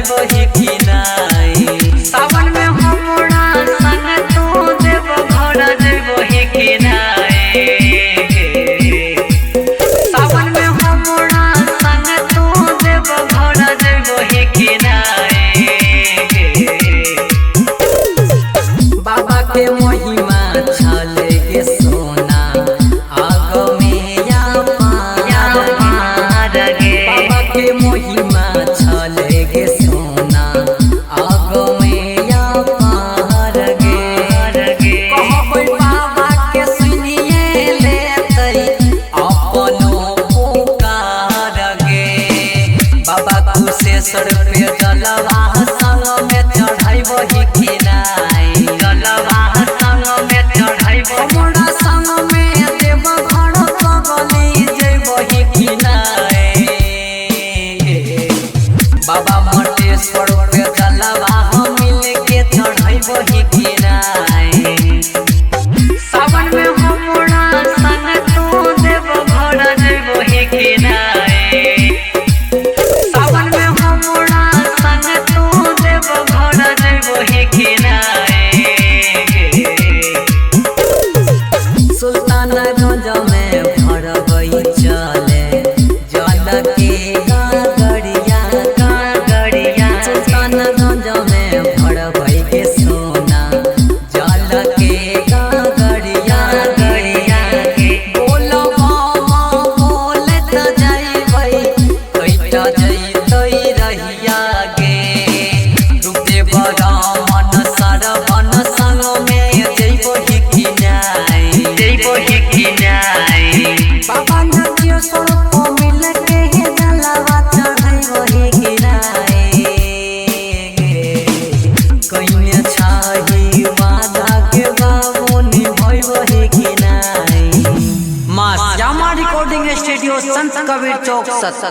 वही की नाई। सावन में हमरा संग तू देव घर वही की नाई। सावन में हमरा संग तू देव घर वही की नाई। बाबा के महिमा चले के सोना आग में या पार गे। बाबा के महिमा चले के सोना आग में या पार गे। कहबै बाबा के सुनिए लेतै अपनो पुकार गे। बाबा कुशेश्वर पे जलवा संग में चढ़ाई वही की नाई। जलवा संग में चढ़ाई हमरा संग में देव घर पगली जैबही की नाई। बाबा मटेश्वर पे जलवा मिल के चढ़ाई वही की नाई। सावन में हमरा संग तू देव घर जैबही की नाई। सावन में हमरा संग तू देव घर जैबही की नाई। सुल्तानगंज में भरबै चले जल के गागरिया। सुल्तानगंज में भरबै के सोना जल के गागरिया। बोल मामा बोलत जइबै कैट जइतै रहिया गे। डूबे बड़ा मन सरवन संग में जइबही की नाई। जइबही की नाई। बाबा नटेश्वर को मिल के जलवा चढ़ाई वही की नाई। कइने छाही वादा के बाबू निभै वही की नाई। मां श्यामा रिकॉर्डिंग स्टूडियो संत कबीर चौक 70।